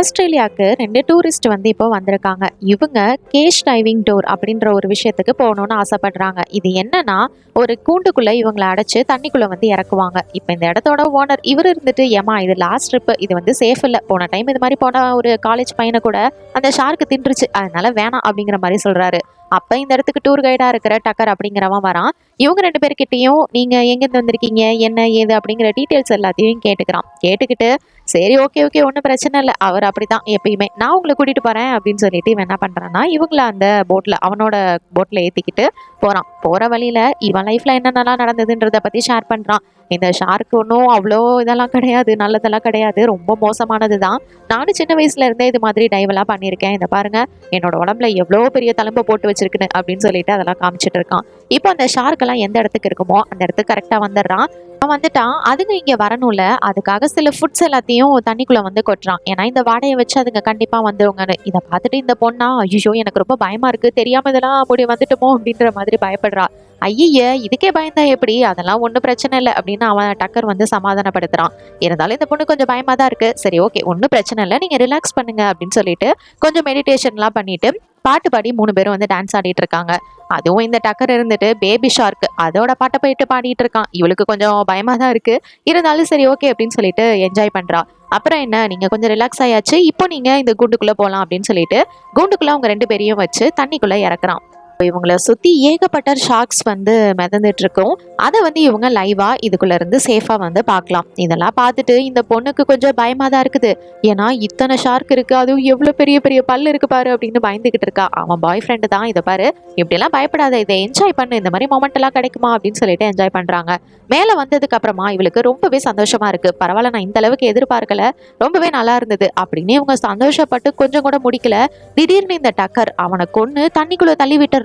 ஆஸ்திரேலியாவுக்கு 2 டூரிஸ்ட் வந்து இப்போ வந்திருக்காங்க. இவங்க கேஜ் டைவிங் டூர் அப்படின்ற ஒரு விஷயத்துக்கு போகணும்னு ஆசைப்படுறாங்க. இது என்னன்னா, ஒரு கூண்டுக்குள்ள இவங்கள அடைச்சு தண்ணிக்குள்ள வந்து இறக்குவாங்க. இப்போ இந்த இடத்தோட ஓனர் இவர் இருந்துட்டு, ஏமா இது லாஸ்ட் ட்ரிப், இது வந்து சேஃப் இல்லை, போன டைம் இது மாதிரி போன ஒரு காலேஜ் பையனை கூட அந்த ஷார்க்கு தின்றுச்சு, அதனால வேணாம் அப்படிங்கிற மாதிரி சொல்றாரு. அப்ப இந்த இடத்துக்கு டூர் கைடா இருக்கிற டக்கர் அப்படிங்கிறவன் வரான். இவங்க 2 பேர்கிட்டயும் நீங்க எங்கிருந்து வந்திருக்கீங்க, என்ன ஏது அப்படிங்கிற டீட்டெயில்ஸ் எல்லாத்தையும் கேட்டுக்கிறான். கேட்டுக்கிட்டு சரி, ஓகே ஓகே, ஒன்றும் பிரச்சனை இல்லை, அவர் அப்படிதான் எப்பயுமே, நான் உங்களை கூட்டிட்டு போறேன் அப்படின்னு சொல்லிட்டு இவன் என்ன பண்றான்னா, இவங்கள அந்த போட்ல, அவனோட போட்ல ஏத்திக்கிட்டு போறான். போற வழியில இவன் லைஃப்ல என்னென்னலாம் நடந்ததுன்றத பத்தி ஷேர் பண்றான். இந்த ஷார்க் ஒன்றும் அவ்வளோ இதெல்லாம் கிடையாது, நல்லதெல்லாம் கிடையாது, ரொம்ப மோசமானது தான். நானும் சின்ன வயசுல இருந்தே இது மாதிரி டைவெல்லாம் பண்ணியிருக்கேன், இதை பாருங்க என்னோட உடம்புல எவ்வளோ பெரிய தழும்பை போட்டு வச்சிருக்குன்னு அப்படின்னு சொல்லிட்டு அதெல்லாம் காமிச்சிட்டு இருக்கான். இப்போ அந்த ஷார்க்கெல்லாம் எந்த இடத்துக்கு இருக்குமோ அந்த இடத்துக்கு கரெக்டாக வந்துடுறான். அவன் வந்துட்டான். அதுங்க இங்க வரணும்ல, அதுக்காக சில ஃபுட்ஸ் எல்லாத்தையும் தண்ணிக்குள்ள வந்து கொட்டுறான். ஏன்னா இந்த வாடையை வச்சு அதுங்க கண்டிப்பா வந்துருங்கன்னு. இதை பார்த்துட்டு இந்த பொண்ணா, ஐயோ எனக்கு ரொம்ப பயமா இருக்கு, தெரியாம இதெல்லாம் அப்படி வந்துட்டுமோ அப்படின்ற மாதிரி பயப்படுறா. ஐய, இதுக்கே பயந்தா எப்படி, அதெல்லாம் ஒன்றும் பிரச்சனை இல்லை அப்படின்னு அவன் டக்கர் வந்து சமாதானப்படுத்துறான். இருந்தாலும் இந்த பொண்ணு கொஞ்சம் பயமா தான் இருக்கு. சரி, ஓகே, ஒன்றும் பிரச்சனை இல்லை, நீங்க ரிலாக்ஸ் பண்ணுங்க அப்படின்னு சொல்லிட்டு கொஞ்சம் மெடிடேஷன்லாம் பண்ணிட்டு பாட்டு பாடி 3 பேரும் வந்து டான்ஸ் ஆடிட்டு இருக்காங்க. அதுவும் இந்த டக்கர் இருந்துட்டு பேபி ஷார்க் அதோட பாட்டை போயிட்டு பாடிட்டு இருக்கான். இவளுக்கு கொஞ்சம் பயமா தான் இருக்கு, இருந்தாலும் சரி ஓகே அப்படின்னு சொல்லிட்டு என்ஜாய் பண்றா. அப்புறம் என்ன, நீங்க கொஞ்சம் ரிலாக்ஸ் ஆயாச்சு, இப்போ நீங்க இந்த கூண்டுக்குள்ள போலாம் அப்படின்னு சொல்லிட்டு கூண்டுக்குள்ள அவங்க 2 பேரையும் வச்சு தண்ணிக்குள்ள இறக்குறான். இவங்கள சுத்தி ஏகப்பட்ட ஷார்க்ஸ் வந்து மிதந்துட்டு இருக்கும். அதை வந்து இவங்க லைவா இதுக்குள்ள இருந்து சேஃபா வந்து பார்க்கலாம். இதெல்லாம் பார்த்துட்டு இந்த பொண்ணுக்கு கொஞ்சம் பயமா தான் இருக்குது. ஏன்னா இத்தனை ஷார்க் இருக்கு, அதுவும் எவ்வளவு பெரிய பெரிய பல்லு இருக்கு பாரு அப்படின்னு பயந்துகிட்டு இருக்கா. அவன் பாய் ஃப்ரெண்டு தான், இதை பாரு இப்படி எல்லாம் பயப்படாத, இதை என்ஜாய் பண்ணு, இந்த மாதிரி மொமெண்ட் எல்லாம் கிடைக்குமா அப்படின்னு சொல்லிட்டு என்ஜாய் பண்றாங்க. மேல வந்ததுக்கு அப்புறமா இவளுக்கு ரொம்பவே சந்தோஷமா இருக்கு. பரவாயில்ல, நான் இந்த அளவுக்கு எதிர்பார்க்கல, ரொம்பவே நல்லா இருந்தது அப்படின்னு இவங்க சந்தோஷப்பட்டு கொஞ்சம் கூட முடிக்கல. திடீர்னு இந்த டக்கர் அவனை கொன்னு தண்ணிக்குள்ள தள்ளி விட்டுறான்.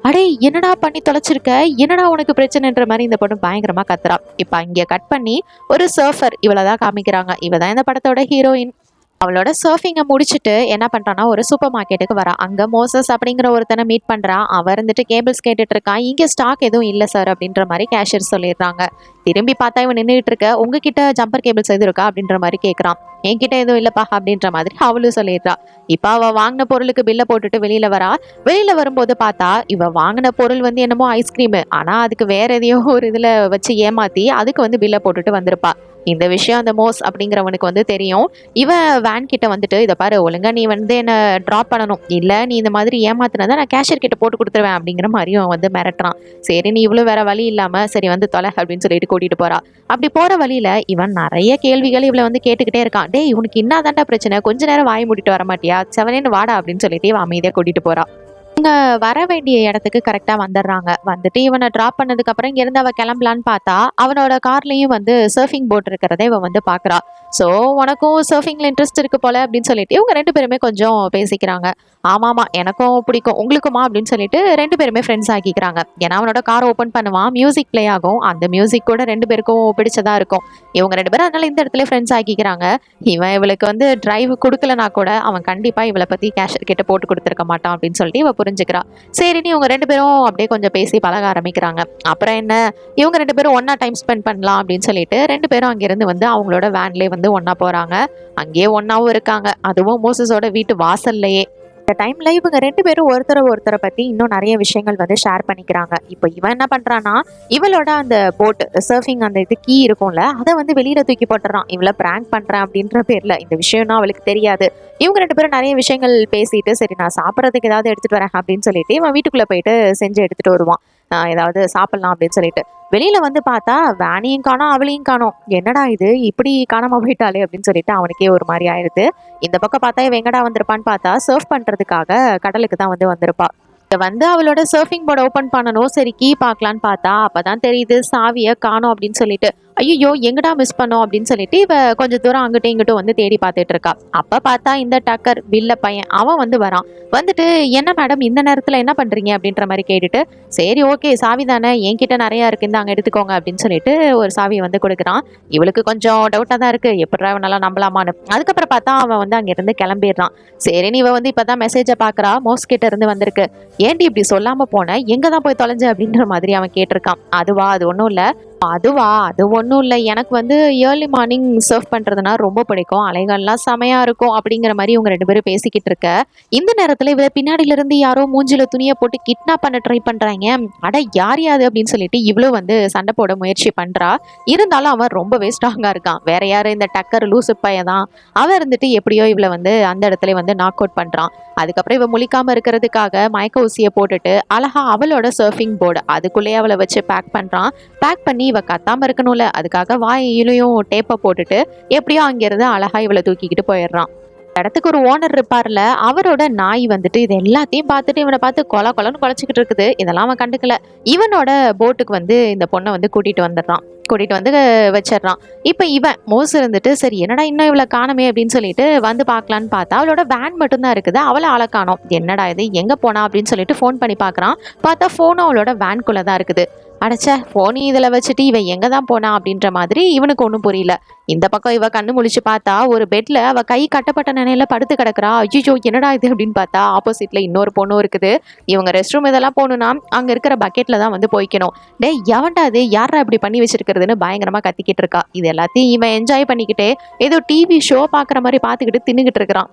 அடே, என்னடா பண்ணி தொலைச்சிருக்க, என்னடா உனக்கு பிரச்சனைன்ற மாதிரி இந்த பொண்ணு பயங்கரமா கத்துறா. இப்ப இங்க கட் பண்ணி ஒரு சர்ஃபர் இவளதான் காமிக்கிறாங்க. இவதான் இந்த படத்தோட ஹீரோயின். அவளோட சர்ஃபிங்கை முடிச்சுட்டு என்ன பண்றான்னா ஒரு சூப்பர் மார்க்கெட்டுக்கு வரா. அங்க மோசஸ் அப்படிங்கிற ஒருத்தனை மீட் பண்றான். அவர் இருந்துட்டு கேபிள்ஸ் கேட்டுட்டு இருக்கான். இங்க ஸ்டாக் எதுவும் இல்லை சார் அப்படின்ற மாதிரி கேஷியர் சொல்லிடுறாங்க. திரும்பி பார்த்தா இவன் நின்றுட்டு இருக்க, உங்ககிட்ட ஜம்பர் கேபிள்ஸ் எதுவும் இருக்கா அப்படின்ற மாதிரி கேட்கறான். என்கிட்ட எதுவும் இல்லப்பா அப்படின்ற மாதிரி அவளும் சொல்லிடுறா. இப்ப அவ வாங்கின பொருளுக்கு பில்லை போட்டுட்டு வெளியில வரா. வெளியில வரும்போது பார்த்தா இவ வாங்கின பொருள் வந்து என்னமோ ஐஸ்கிரீம், ஆனா அதுக்கு வேற எதையோ ஒரு இதுல வச்சு ஏமாத்தி அதுக்கு வந்து பில்லை போட்டுட்டு வந்திருப்பா. இந்த விஷயம் அந்த மோஸ் அப்படிங்கிறவனுக்கு வந்து தெரியும். இவன் வேன் கிட்ட வந்துட்டு, இதை பாரு, ஒழுங்கா நீ வந்து என்ன ட்ராப் பண்ணணும், இல்ல நீ இந்த மாதிரி ஏமாத்தினதான் நான் கேஷியர் கிட்ட போட்டு கொடுத்துருவேன் அப்படிங்கிற மாதிரியும் வந்து மிரட்டுறான். சரி, நீ இவ்வளவு வேற வழி இல்லாம சரி வந்து தொலை அப்படின்னு சொல்லிட்டு கூட்டிட்டு போறா. அப்படி போற வழியில இவன் நிறைய கேள்விகள் இவளை வந்து கேட்டுக்கிட்டே இருக்கான். டேய், இவனுக்கு என்னதான்டா பிரச்சனை, கொஞ்ச நேரம் வாய் மூடிட்டு வர மாட்டியா, செவனேன்னு வாடா அப்படின்னு சொல்லிட்டு இவன் அமைதியா கூட்டிட்டு போறா. இவங்க வர வேண்டிய இடத்துக்கு கரெக்டா வந்துடுறாங்க. வந்துட்டு இவனை டிராப் பண்ணதுக்கு அப்புறம் இங்க இருந்து அவ கிளம்பலான்னு பார்த்தா அவனோட கார்லயும் வந்து சர்ஃபிங் போட் இருக்கிறத இவ வந்து பாக்குறா. ஸோ உனக்கும் சர்ஃபிங்ல இன்ட்ரெஸ்ட் இருக்கு போல அப்படின்னு சொல்லிட்டு இவங்க 2 பேருமே கொஞ்சம் பேசிக்கிறாங்க. ஆமாமா, எனக்கும் பிடிக்கும், உங்களுக்குமா அப்படின்னு சொல்லிட்டு 2 பேருமே ஃப்ரெண்ட்ஸ் ஆக்கிக்கிறாங்க. ஏன்னா அவனோட கார் ஓப்பன் பண்ணுவான், மியூசிக் பிளே ஆகும், அந்த மியூசிக் கூட 2 பேருக்கும் பிடிச்சதா இருக்கும். இவங்க 2 பேரும் அதனால இந்த இடத்துல ஃப்ரெண்ட்ஸ் ஆக்கிக்கிறாங்க. இவன் இவளுக்கு வந்து டிரைவ் கொடுக்கலனா கூட அவன் கண்டிப்பா இவளை பத்தி கேஷர் கிட்ட போட்டு கொடுத்துருக்க மாட்டான் அப்படின்னு சொல்லிட்டு இவ புரிஞ்சுக்கிறா. சரின்னு இவங்க 2 பேரும் அப்படியே கொஞ்சம் பேசி பழக ஆரம்பிக்கிறாங்க. அப்புறம் என்ன, இவங்க 2 பேரும் ஒன்னா டைம் ஸ்பெண்ட் பண்ணலாம் அப்படின்னு சொல்லிட்டு 2 பேரும் அங்கிருந்து வந்து அவங்களோட வேன்லேயே வந்து ஒன்னா போறாங்க. அங்கேயே ஒன்னாவும் இருக்காங்க, அதுவும் மோசஸோட வீட்டு வாசல்லையே. இந்த டைம்ல இவங்க 2 பேரும் ஒருத்தரை பத்தி இன்னும் நிறைய விஷயங்கள் வந்து ஷேர் பண்ணிக்கிறாங்க. இப்போ இவன் என்ன பண்றான்னா, இவளோட அந்த போட் சர்ஃபிங் அந்த இது கீ இருக்கும்ல, அதை வந்து வெளியில தூக்கி போட்டுறான். இவளை பிராங்க் பண்றேன் அப்படின்ற பேர்ல. இந்த விஷயம்னா அவளுக்கு தெரியாது. இவங்க 2 பேரும் நிறைய விஷயங்கள் பேசிட்டு, சரி நான் சாப்பிட்றதுக்கு ஏதாவது எடுத்துட்டு வரேன் அப்படின்னு சொல்லிட்டு இவன் வீட்டுக்குள்ள போயிட்டு செஞ்சு எடுத்துட்டு வருவான். ஏதாவது சாப்பிடலாம் அப்படின்னு சொல்லிட்டு வெளியில வந்து பார்த்தா வேனையும் காணோம், அவளையும் காணோம். என்னடா இது இப்படி காணாம போயிட்டாலே அப்படின்னு சொல்லிட்டு அவனுக்கே ஒரு மாதிரி ஆயிடுது. இந்த பக்கம் பார்த்தா இவன் எங்கடா வந்திருப்பான்னு பார்த்தா சர்ஃப் பண்றதுக்காக கடலுக்கு தான் வந்து வந்திருப்பா. வந்து அவளோட சர்ஃபிங் போர்டை ஓப்பன் பண்ணணும், சரி கீ பார்க்கலான்னு பார்த்தா அப்பதான் தெரியுது சாவியை காணோம் அப்படின்னு சொல்லிட்டு. ஐயோ, எங்கடா மிஸ் பண்ணோம் அப்படின்னு சொல்லிட்டு இவ கொஞ்சம் தூரம் அங்கிட்டும் இங்கிட்டும் வந்து தேடி பார்த்துட்டு இருக்கா. அப்ப பார்த்தா இந்த டக்கர் வில்ல பையன் அவன் வந்து வரான். வந்துட்டு, என்ன மேடம் இந்த நேரத்துல என்ன பண்றீங்க அப்படின்ற மாதிரி கேட்டுட்டு, சரி ஓகே சாவி தானே, என்கிட்ட நிறைய இருக்கு, இந்த அங்க எடுத்துக்கோங்க அப்படின்னு சொல்லிட்டு ஒரு சாவியை வந்து கொடுக்குறான். இவளுக்கு கொஞ்சம் டவுட்டா தான் இருக்கு, எப்படி அவனால நம்பலாமான்னு. அதுக்கப்புறம் பார்த்தா அவன் வந்து அங்க இருந்து கிளம்பிடுறான். சரி, நீ வந்து இப்பதான் மெசேஜை பாக்குறா, மோஸ் கிட்ட இருந்து வந்திருக்கு. ஏன்டி இப்படி சொல்லாம போன, எங்க தான் போய் தொலைஞ்ச அப்படின்ற மாதிரி அவன் கேட்டிருக்கான். அதுவா, அது ஒன்றும் இல்லை, அதுவா? அது ஒண்ணும் இல்ல. எனக்கு வந்து ஏர்லி மார்னிங் சர்ஃப் பண்றதுனா ரொம்ப பிடிக்கும். அலைகள்லாம் செமையா இருக்கும் அப்படிங்கிற மாரி இவங்க 2 பேரும் பேசிக்கிட்டு இருக்க, இந்த நேரத்துல இவ பின்னாடில இருந்து யாரோ மூஞ்சில துணிய போட்டு கிட்னாப் பண்ண ட்ரை பண்றாய்ங்க. அட யார்யா அது அப்படின்னு சொல்லிட்டு இவளும் வந்து சண்டை போட முயற்சி பண்றா. இருந்தாலும் அவன் ரொம்பவே ஸ்ட்ராங்கா இருக்கான். வேற யாரு இந்த டக்கர் லூசு பையன் தான். அவன் இருந்துட்டு எப்படியோ இவள வந்து அந்த இடத்துல வந்து நாக் அவுட் பண்றான். அதுக்கப்புறம் இவ முழிக்காம இருக்கிறதுக்காக மயக்க ஊசிய போட்டுட்டு அழகா அவளோட சர்ஃபிங் போர்டு அதுக்குள்ளேயே அவள வச்சு பேக் பண்றான். பேக் பண்ணி இவ கத்தாம இருக்கணும்ல, அதுக்காக வாயிலையும் டேப்பை போட்டுட்டு எப்படியோ அங்கிருந்து அழகா இவளை தூக்கிக்கிட்டு போயிடுறான். இடத்துக்கு ஒரு ஓனர் இருப்பார்ல, அவரோட நாய் வந்துட்டு இது எல்லாத்தையும் பார்த்துட்டு இவனை பார்த்து கொல கொலன்னு குலைச்சிக்கிட்டு இருக்குது. இதெல்லாம் அவன் கண்டுக்கல. இவனோட போட்டுக்கு வந்து இந்த பொண்ணை வந்து கூட்டிட்டு வந்துடுறான். கூட்டிட்டு வந்து வச்சிடறான். இப்ப இவன் மோஸ் இருந்துட்டு சரி என்னடா இன்னும் இவளை காணுமே அப்படின்னு சொல்லிட்டு வந்து பார்க்கலான்னு பார்த்தா அவளோட வேன் மட்டும்தான் இருக்குது. அவளை ஆளை காணோம். என்னடா இது எங்க போனா அப்படின்னு சொல்லிட்டு ஃபோன் பண்ணி பார்க்கறான். பார்த்தா ஃபோனும் அவளோட வேன்குள்ள தான் இருக்குது. அடைச்ச போனி இதுல வச்சுட்டு இவ எங்க தான் போனா அப்படின்ற மாதிரி இவனுக்கு ஒன்றும் புரியல. இந்த பக்கம் இவ கண்ணு முழிச்சு பார்த்தா ஒரு பெட்ல அவ கை கட்டப்பட்ட நிலையில படுத்து கிடக்குறா. ஐயோ என்னடா இது அப்படின்னு பார்த்தா ஆப்போசிட்ல இன்னொரு பொண்ணும் இருக்குது. இவங்க ரெஸ்ட் ரூம் இதெல்லாம் போகணும்னா அங்க இருக்கிற பக்கெட்ல தான் வந்து போய்க்கணும். டே எவன்டா அது யாரா இப்படி பண்ணி வச்சிருக்கிறதுன்னு பயங்கரமா கத்திக்கிட்டு இருக்கா. இது எல்லாத்தையும் இவன் என்ஜாய் பண்ணிக்கிட்டே ஏதோ டிவி ஷோ பாக்குற மாதிரி பாத்துக்கிட்டு தின்னுகிட்டு இருக்கிறான்.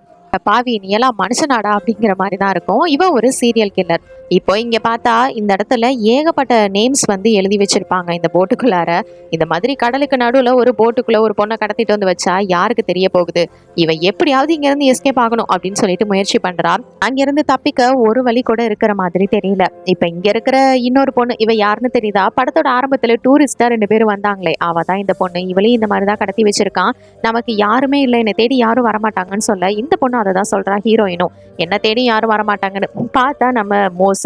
பாவி நீ எல்லாம் மனுஷனாடா அப்படிங்கிற மாதிரி தான் இருக்கும். இவன் ஒரு சீரியல் கில்லர். இப்போ இங்க பார்த்தா இந்த இடத்துல ஏகப்பட்ட நேம்ஸ் வந்து எழுதி வச்சிருப்பாங்க இந்த போட்டுக்குள்ளார. இந்த மாதிரி கடலுக்கு நடுவுல ஒரு போட்டுக்குள்ள ஒரு பொண்ணை கடத்திட்டு வந்து வச்சா யாருக்கு தெரிய போகுது. இவன் எப்படியாவது இங்க இருந்து எஸ்கேப் ஆகணும் அப்படின்னு சொல்லிட்டு முயற்சி பண்றா. அங்கிருந்து தப்பிக்க ஒரு வழி கூட இருக்கிற மாதிரி தெரியல. இப்ப இங்க இருக்கிற இன்னொரு பொண்ணு இவ யாருன்னு தெரியுதா? படத்தோட ஆரம்பத்துல டூரிஸ்டா 2 பேரும் வந்தாங்களே, அவ தான் இந்த பொண்ணு. இவளையும் இந்த மாதிரிதான் கடத்தி வச்சிருக்கான். நமக்கு யாருமே இல்லை, என்னை தேடி யாரும் வரமாட்டாங்கன்னு சொல்ல இந்த பொண்ணு அதை தான் சொல்றா. ஹீரோயினும் என்ன தேடி யாரும் வரமாட்டாங்கன்னு பார்த்தா நம்ம மோஸ்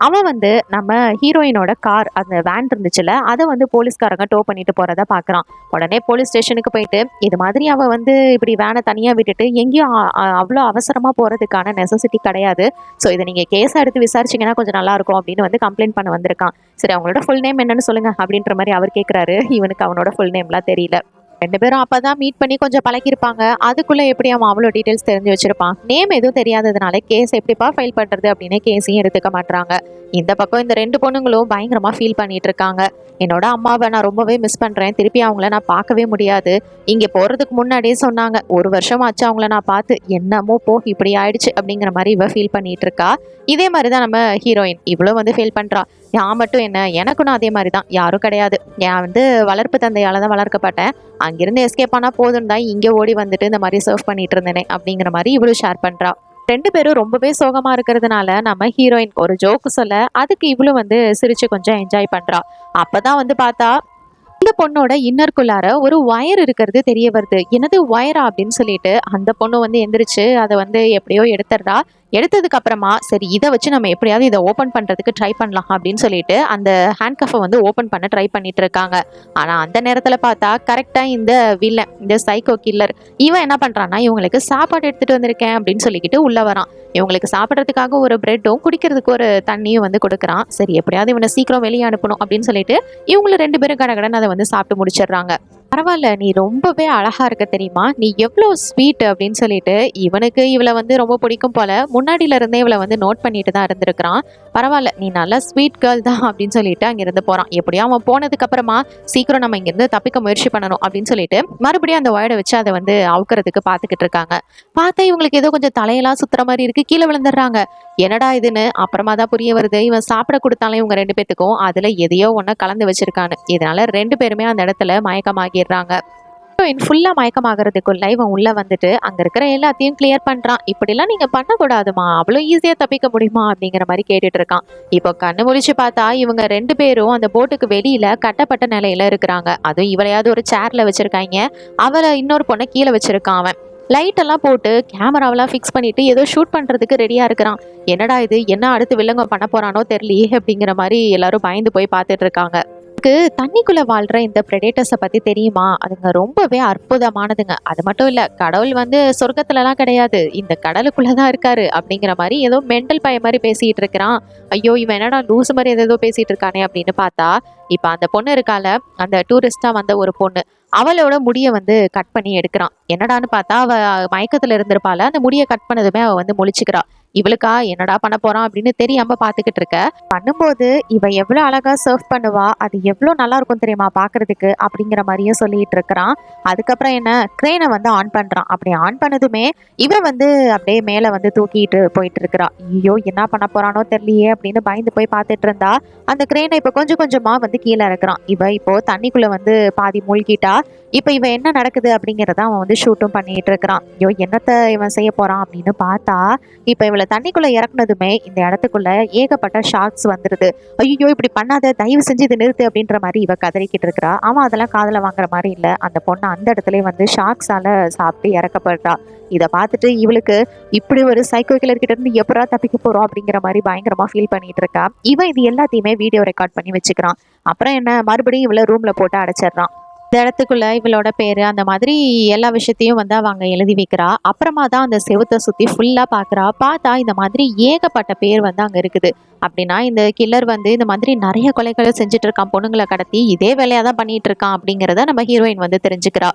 அவன் வந்து நம்ம ஹீரோயினோட கார் அந்த வேன் இருந்துச்சுல அதை வந்து போலீஸ்காரங்க டோ பண்ணிட்டு போறத பாக்குறான். உடனே போலீஸ் ஸ்டேஷனுக்கு போயிட்டு இது மாதிரி அவ வந்து இப்படி வேனை தனியா விட்டுட்டு எங்கேயும் அவ்வளோ அவசரமா போறதுக்கான நெசசிட்டி கிடையாது. ஸோ இதை நீங்க கேஸா எடுத்து விசாரிச்சீங்கன்னா கொஞ்சம் நல்லா இருக்கும் அப்படின்னு வந்து கம்ப்ளைண்ட் பண்ண வந்திருக்கான். சரி அவங்களோட ஃபுல் நேம் என்னன்னு சொல்லுங்க அப்படின்ற மாதிரி அவர் கேட்கிறாரு. இவனுக்கு அவனோட ஃபுல் நேம்லாம் தெரியல. 2 பேரும் அப்பதான் மீட் பண்ணி கொஞ்சம் பழகிருப்பாங்க. அதுக்குள்ள எப்படி அவன் அவ்வளோ டீடைல்ஸ் தெரிஞ்சு வச்சிருப்பான். நேம் எதுவும் தெரியாததுனால கேஸ் எப்படிப்பா ஃபைல் பண்றது அப்படின்னு கேஸையும் எடுத்துக்க மாட்டாங்க. இந்த பக்கம் இந்த 2 பொண்ணுங்களும் பயங்கரமா ஃபீல் பண்ணிட்டு இருக்காங்க. என்னோட அம்மாவை நான் ரொம்பவே மிஸ் பண்றேன். திருப்பி அவங்கள நான் பார்க்கவே முடியாது. இங்க போறதுக்கு முன்னாடியே சொன்னாங்க 1 வருஷம் ஆச்சு அவங்கள நான் பார்த்து. என்னமோ போ இப்படி ஆயிடுச்சு அப்படிங்கிற மாதிரி இவ ஃபீல் பண்ணிட்டு இருக்கா. இதே மாதிரிதான் நம்ம ஹீரோயின் இவ்வளவு வந்து ஃபீல் பண்றா. நான் மட்டும் என்ன எனக்கும் அதே மாதிரி தான் யாரும் கிடையாது. நான் வந்து வளர்ப்பு தந்தையால தான் வளர்க்கப்பட்டேன். அங்கிருந்து எஸ்கேப் ஆனா போதும் தான் இங்கே ஓடி வந்துட்டு இந்த மாதிரி சர்வ் பண்ணிட்டு இருந்தேனே அப்படிங்கிற மாதிரி இவளும் ஷேர் பண்றா. 2 பேரும் ரொம்பவே சோகமா இருக்கிறதுனால நம்ம ஹீரோயின் ஒரு ஜோக்கு சொல்ல அதுக்கு இவளும் வந்து சிரிச்சு கொஞ்சம் என்ஜாய் பண்றா. அப்பதான் வந்து பார்த்தா இந்த பொண்ணோட இன்னர்க்குள்ளார ஒரு ஒயர் இருக்கிறது தெரிய வருது. என்னது ஒயரா அப்படின்னு சொல்லிட்டு அந்த பொண்ணு வந்து எந்திரிச்சு அதை வந்து எப்படியோ எடுத்துடுறா. எடுத்ததுக்கு அப்புறமா சரி இதை வச்சு நம்ம எப்படியாவது இதை ஓப்பன் பண்றதுக்கு ட்ரை பண்ணலாம் அப்படின்னு சொல்லிட்டு அந்த ஹேண்ட் கஃபை வந்து ஓப்பன் பண்ண ட்ரை பண்ணிட்டு இருக்காங்க. ஆனா அந்த நேரத்துல பார்த்தா கரெக்டா இந்த வில்லன் இந்த சைக்கோ கில்லர் இவன் என்ன பண்றான்னா இவங்களுக்கு சாப்பாடு எடுத்துட்டு வந்திருக்கேன் அப்படின்னு சொல்லிக்கிட்டு உள்ள வரான். இவங்களுக்கு சாப்பிட்றதுக்காக ஒரு பிரெட்டும் குடிக்கிறதுக்கு ஒரு தண்ணியும் வந்து கொடுக்குறான். சரி எப்படியாவது இவனை சீக்கிரம் வெளியே அனுப்பணும் அப்படின்னு சொல்லிட்டு இவங்களும் 2 பேரும் கடகடன்னு அதை வந்து சாப்பிட்டு முடிச்சிடுறாங்க. பரவாயில்ல நீ ரொம்பவே அழகா இருக்க தெரியுமா, நீ எவ்வளோ ஸ்வீட் அப்படின்னு சொல்லிட்டு இவனுக்கு இவளை வந்து ரொம்ப பிடிக்கும் போல முன்னாடியில இருந்தே இவளை வந்து நோட் பண்ணிட்டு தான் இருந்திருக்கிறான். பரவாயில்ல நீ நல்லா ஸ்வீட் கேர்ள் தான் அப்படின்னு சொல்லிட்டு அங்கிருந்து போறான். எப்படியும் அவன் போனதுக்கு அப்புறமா சீக்கிரம் நம்ம இங்கிருந்து தப்பிக்க முயற்சி பண்ணணும் அப்படின்னு சொல்லிட்டு மறுபடியும் அந்த ஒயரை வச்சு அதை வந்து அவுக்கிறதுக்கு பார்த்துக்கிட்டு இருக்காங்க. பார்த்தா இவங்களுக்கு ஏதோ கொஞ்சம் தலையெல்லாம் சுத்துற மாதிரி இருக்கு. கீழே விழுந்துடுறாங்க. என்னடா இதுன்னு அப்புறமா தான் புரிய வருது. இவன் சாப்பிட கொடுத்தாலும் இவங்க 2 பேத்துக்கும் அதுல எதையோ ஒன்ன கலந்து வச்சிருக்கான்னு. இதனால 2 பேருமே அந்த இடத்துல மயக்கமாகிடுறாங்க. ஃபுல்லா மயக்கமாகறதுக்குள்ள இவன் உள்ள வந்துட்டு அங்க இருக்கிற எல்லாத்தையும் கிளியர் பண்றான். இப்படிலாம் நீங்க பண்ணக்கூடாதுமா, அவ்வளோ ஈஸியா தப்பிக்க முடியுமா அப்படிங்கிற மாதிரி கேட்டுட்டு இருக்கான். இப்போ கண்ணு முழிச்சு பார்த்தா இவங்க 2 பேரும் அந்த போட்டுக்கு வெளியில கட்டப்பட்ட நிலையில இருக்கிறாங்க. அதுவும் இவளையாவது ஒரு சேர்ல வச்சிருக்காங்க. அவளை இன்னொரு பொண்ணை கீழே வச்சிருக்கான். அவன் லைட் எல்லாம் போட்டு கேமராவெல்லாம் ஃபிக்ஸ் பண்ணிட்டு ஏதோ ஷூட் பண்றதுக்கு ரெடியா இருக்கிறான். என்னடா இது என்ன அடுத்து வில்லங்க பண்ண போறானோ தெரியலையே அப்படிங்கிற மாதிரி எல்லாரும் பயந்து போய் பார்த்துட்டு இருக்காங்க. தண்ணிக்குள்ள வாழ்ற இந்த பிரெடேட்டர்ஸை பத்தி தெரியுமா? அதுங்க ரொம்பவே அற்புதமானதுங்க. அது மட்டும் இல்ல கடவுள் வந்து சொர்க்கத்துலலாம் கிடையாது, இந்த கடலுக்குள்ளதான் இருக்காரு அப்படிங்கிற மாதிரி ஏதோ மெண்டல் பய மாதிரி பேசிட்டு இருக்கிறான். ஐயோ இவன் என்னடா லூசு மாதிரி ஏதோ பேசிட்டு இருக்கானே அப்படின்னு பார்த்தா இப்ப அந்த பொண்ணு இருக்கால, அந்த டூரிஸ்டா வந்த ஒரு பொண்ணு அவளோட முடிய வந்து கட் பண்ணி எடுக்கிறான். என்னடான்னு பார்த்தா அவ மயக்கத்துல இருந்திருப்பால, அந்த முடிய கட் பண்ணதுமே அவ வந்து முழிச்சுக்கிறா. இவளுக்கா என்னடா பண்ண போறான் அப்படின்னு தெரியாம பாத்துக்கிட்டு இருக்க. பண்ணும்போது இவ எவ்வளவு அழகா சர்வ் பண்ணுவா, அது எவ்வளவு நல்லா இருக்கும் தெரியுமா பாக்குறதுக்கு அப்படிங்கிற மாதிரியும் சொல்லிட்டு இருக்கிறான். அதுக்கப்புறம் என்ன, கிரேனை வந்து ஆன் பண்றான். அப்படி ஆன் பண்ணதுமே இவ வந்து அப்படியே மேல வந்து தூக்கிட்டு போயிட்டு இருக்கிறா. ஐயோ என்ன பண்ண போறானோ தெரியலையே அப்படின்னு பயந்து போய் பார்த்துட்டு இருந்தா. அந்த கிரேனை இப்ப கொஞ்சம் கொஞ்சமா வந்து கீழே இறக்குறான். இவ இப்போ தண்ணிக்குள்ள வந்து பாதி மூழ்கிட்டா. இப்ப இவன் என்ன நடக்குது அப்படிங்கறத அவன் வந்து ஷூட்டும் பண்ணிட்டு இருக்கிறான். ஐயோ என்னத்த இவன் செய்ய போறான் அப்படின்னு பார்த்தா, இப்ப இவளை தண்ணிக்குள்ள இறக்குனதுமே இந்த இடத்துக்குள்ள ஏகப்பட்ட ஷார்க்ஸ் வந்துருது. ஐயோ இப்படி பண்ணாத, தயவு செஞ்சு இது நிறுத்து அப்படின்ற மாதிரி இவ கதறிக்கிட்டு இருக்கிறா. அவன் அதெல்லாம் காதுல வாங்குற மாதிரி இல்ல. அந்த பொண்ணு அந்த இடத்துல வந்து ஷார்க்ஸால சாப்பிட்டு இறக்கப்படுறா. இதை பார்த்துட்டு இவளுக்கு இப்படி ஒரு சைக்கோ கில்லர் கிட்ட இருந்து எப்படா தப்பிக்க போறோம் அப்படிங்கிற மாதிரி பயங்கரமா ஃபீல் பண்ணிட்டு இருக்கா. இவன் இது எல்லாத்தையுமே வீடியோ ரெக்கார்ட் பண்ணி வச்சுக்கிறான். அப்புறம் என்ன, மறுபடியும் இவளை ரூம்ல போட்டு அடைச்சிடறான். இந்த இடத்துக்குள்ள இவளோட பேரு அந்த மாதிரி எல்லா விஷயத்தையும் வந்து அவங்க எழுதி வைக்கிறா. அப்புறமா தான் அந்த செவுத்தை சுத்தி ஃபுல்லா பாக்குறா. பார்த்தா இந்த மாதிரி ஏகப்பட்ட பேர் வந்து அங்க இருக்குது. அப்படின்னா இந்த கில்லர் வந்து இந்த மாதிரி நிறைய கொலைகளை செஞ்சுட்டு இருக்கான், பொண்ணுங்களை கடத்தி இதே வேலையா தான் பண்ணிட்டு இருக்கான் அப்படிங்கிறத நம்ம ஹீரோயின் வந்து தெரிஞ்சுக்கிறா.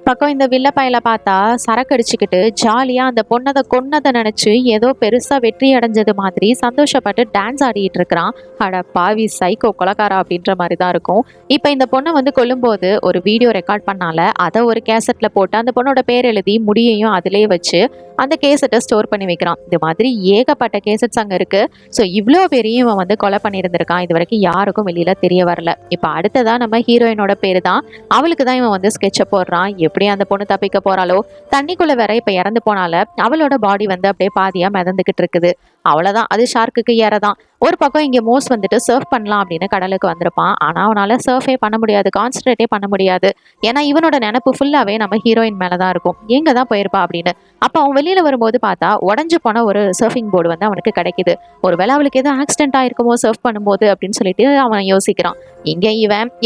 பக்கம் இந்த வில்ல பயல பார்த்தா சரக்கு அடிச்சுக்கிட்டு ஜாலியா அந்த பொண்ணதை கொன்னதை நினைச்சு ஏதோ பெருசா வெற்றி அடைஞ்சது மாதிரி சந்தோஷப்பட்டு டான்ஸ் ஆடிட்டு இருக்கிறான். அட பாவி சைக்கோ கொலகாரா அப்படின்ற மாதிரி தான் இருக்கும். இப்ப இந்த பொண்ணை வந்து கொல்லும்போது ஒரு வீடியோ ரெக்கார்ட் பண்ணால அதை ஒரு கேசட்ல போட்டு அந்த பொண்ணோட பேர் எழுதி முடியையும் அதிலேயே வச்சு அந்த கேசட்டை ஸ்டோர் பண்ணி வைக்கிறான். இது மாதிரி ஏகப்பட்ட கேசட்ஸ் அங்க இருக்கு. ஸோ இவ்வளோ பெரிய இவன் வந்து கொலை பண்ணியிருந்திருக்கான். இது வரைக்கும் யாருக்கும் வெளியில தெரிய வரல. இப்போ அடுத்ததா நம்ம ஹீரோயினோட பேரு தான். அவளுக்கு தான் இவன் வந்து ஸ்கெட்சை போடுறான். எப்படி அந்த பொண்ணு தப்பிக்க போறாளோ, தண்ணிக்குள்ள வேற இப்ப இறந்து போனால அவளோட பாடி வந்து அப்படியே பாதியா மிதந்துகிட்டு இருக்குது. அவ்வளவுதான், அது ஷார்க்குக்கு ஏறதான். ஒரு பக்கம் இங்க மோஸ் வந்துட்டு சர்ஃப் பண்ணலாம் அப்படின்னு கடலுக்கு வந்திருப்பான். ஆனா அவனால சர்ஃபே பண்ண முடியாது, கான்சன்ட்ரேட்டே பண்ண முடியாது. ஏன்னா இவனோட நினப்பு ஃபுல்லாவே நம்ம ஹீரோயின் மேலதான் இருக்கும், எங்க தான் போயிருப்பா அப்படின்னு. அப்ப அவன் வெளியில வரும்போது பார்த்தா உடஞ்சு போன ஒரு சர்ஃபிங் போர்டு வந்து அவனுக்கு கிடைக்குது. ஒருவேளை அவளுக்கு எதுவும் ஆக்சிடென்ட் ஆயிருக்குமோ சர்ஃப் பண்ணும்போது அப்படின்னு சொல்லிட்டு அவன் யோசிக்கிறான். இங்க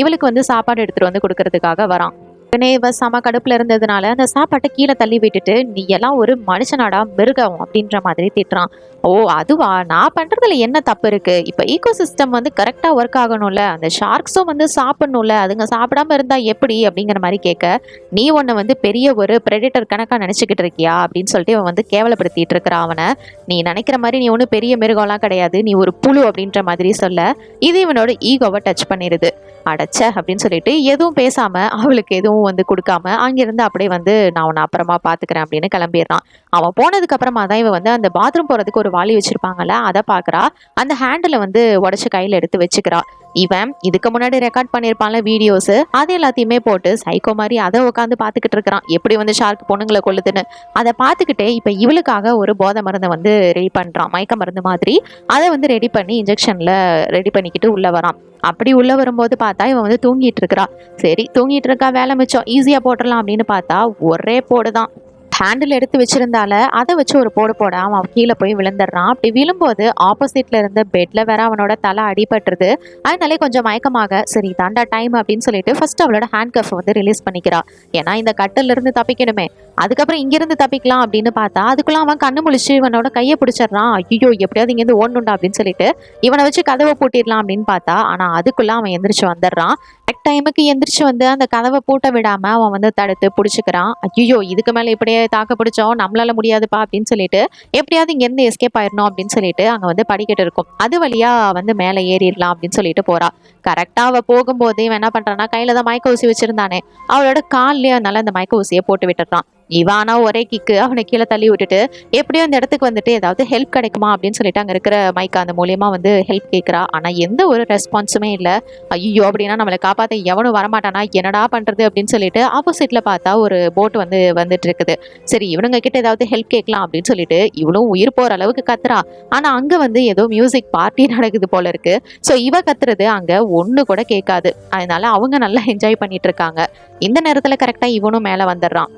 இவளுக்கு வந்து சாப்பாடு எடுத்துட்டு வந்து கொடுக்கறதுக்காக வரான். உடனே இவ செம கடுப்புல இருந்ததுனால அந்த சாப்பாட்டை கீழே தள்ளி விட்டுட்டு, நீ எல்லாம் ஒரு மனுஷனாடா மிருகம் அப்படின்ற மாதிரி திட்டுறான். ஓ அதுவா, நான் பண்றதுல என்ன தப்பு இருக்கு? இப்ப ஈகோ சிஸ்டம் வந்து கரெக்டா ஒர்க் ஆகணும்ல, அந்த ஷார்க்ஸும் வந்து சாப்பிடணும்ல, அதுங்க சாப்பிடாம இருந்தா எப்படி அப்படிங்கிற மாதிரி கேட்க, நீ ஒன்னு வந்து பெரிய ஒரு பிரெடிட்டர் கணக்கா நினைச்சுக்கிட்டு இருக்கியா அப்படின்னு சொல்லிட்டு இவன் வந்து கேவலப்படுத்திட்டு இருக்கிறான் அவனை. நீ நினைக்கிற மாதிரி நீ ஒன்றும் பெரிய மிருகம்லாம் கிடையாது, நீ ஒரு புழு அப்படின்ற மாதிரி சொல்ல, இது இவனோட ஈகோவை டச் பண்ணிடுது. அடைச்ச அப்படின்னு சொல்லிட்டு எதுவும் பேசாம அவளுக்கு எதுவும் வந்து கொடுக்காம அங்கிருந்து அப்படியே வந்து நான் உன்னை அப்புறமா பாத்துக்கிறேன் அப்படின்னு கிளம்பிடுறான். அவன் போனதுக்கு அப்புறமா தான் இவன் வந்து அந்த பாத்ரூம் போறதுக்கு ஒரு வாளி வச்சிருப்பாங்கல்ல, அதை பாக்குறா. அந்த ஹேண்டில் வந்து உடச்சு கையில எடுத்து வச்சுக்கிறா. இவன் இதுக்கு முன்னாடி ரெக்கார்ட் பண்ணியிருப்பான்ல வீடியோஸ், அது எல்லாத்தையுமே போட்டு சைக்கோ மாதிரி அதை உட்காந்து பார்த்துக்கிட்டு இருக்கிறான், எப்படி வந்து ஷார்க் பொண்ணுங்களை கொள்ளுதுன்னு. அதை பார்த்துக்கிட்டே இப்போ இவளுக்காக ஒரு போதை மருந்தை வந்து ரெடி பண்ணுறான், மயக்க மருந்து மாதிரி. அதை வந்து ரெடி பண்ணி இன்ஜெக்ஷனில் ரெடி பண்ணிக்கிட்டு உள்ளே வரான். அப்படி உள்ள வரும்போது பார்த்தா இவன் வந்து தூங்கிட்டு இருக்கிறா. சரி தூங்கிட்டு இருக்கா, வேலை மிச்சம், ஈஸியாக போட்டுடலாம் அப்படின்னு பார்த்தா ஒரே போடுதான். ஹேண்டில் எடுத்து வச்சிருந்தால அதை வச்சு ஒரு போடு போட அவன் கீழே போய் விழுந்துடுறான். அப்படி விழும்போது ஆப்போசிட்ல இருந்த பெட்ல வேற அவனோட தலை அடிபட்டுருது. அதனாலே கொஞ்சம் மயக்கமாக சரி தாண்டா டைம் அப்படின்னு சொல்லிட்டு ஃபர்ஸ்ட் அவளோட ஹேண்ட் கஃப் வந்து ரிலீஸ் பண்ணிக்கிறா. ஏன்னா இந்த கட்டில இருந்து தப்பிக்கணுமே, அதுக்கப்புறம் இங்கிருந்து தப்பிக்கலாம் அப்படின்னு பார்த்தா அதுக்குள்ள அவன் கண்ணு முழிச்சு இவனோட கையை பிடிச்சிடறான். ஐயோ எப்படியாவது இங்கேருந்து ஓடணுண்டா அப்படின்னு சொல்லிட்டு இவனை வச்சு கதவை பூட்டிடலாம் அப்படின்னு பார்த்தா ஆனா அதுக்குள்ள அவன் எந்திரிச்சு வந்துடுறான். கரெக்ட் டைமுக்கு எந்திரிச்சு வந்து அந்த கதவை பூட்ட விடாம அவன் வந்து தடுத்து பிடிச்சிக்கிறான். ஐயோ இதுக்கு மேல இப்படியே தாக்க பிடிச்சோம், நம்மளால முடியாதுப்பா அப்படின்னு சொல்லிட்டு எப்படியாவது இங்க இருந்து எஸ்கேப் ஆயிடணும் அப்படின்னு சொல்லிட்டு அங்க வந்து படிக்கட்டு இருக்கும், அது வழியா வந்து மேலே ஏறிடலாம் அப்படின்னு சொல்லிட்டு போறா. கரெக்டா அவ போகும்போது இவன் என்ன பண்றான்னா கையில தான் மயக்க ஊசி வச்சிருந்தானே, அவளோட கால்லயே அதனால அந்த மயக்க ஊசியை போட்டு விட்டுறான். இவானா ஒரே கிக்கு அவனை கீழே தள்ளி விட்டுட்டு எப்படியோ அந்த இடத்துக்கு வந்துட்டு ஏதாவது ஹெல்ப் கிடைக்குமா அப்படின்னு சொல்லிட்டு அங்க இருக்கிற மைக்கா அந்த மூலியமா வந்து ஹெல்ப் கேட்கிறா. ஆனா எந்த ஒரு ரெஸ்பான்ஸுமே இல்லை. ஐயோ அப்படின்னா நம்மளை காப்பாற்ற எவனும் வரமாட்டானா, என்னடா பண்றது அப்படின்னு சொல்லிட்டு ஆப்போசிட்ல பார்த்தா ஒரு போட் வந்து வந்துட்டு இருக்குது. சரி இவனுங்க கிட்ட ஏதாவது ஹெல்ப் கேட்கலாம் அப்படின்னு சொல்லிட்டு இவளும் உயிர் போற அளவுக்கு கத்துறா. ஆனா அங்க வந்து ஏதோ மியூசிக் பார்ட்டி நடக்குது போல இருக்கு. ஸோ இவ கத்துறது அங்க ஒண்ணு கூட கேட்காது. அதனால அவங்க நல்லா என்ஜாய் பண்ணிட்டு இருக்காங்க. இந்த நேரத்துல கரெக்டா இவனும் மேல வந்துடுறான்.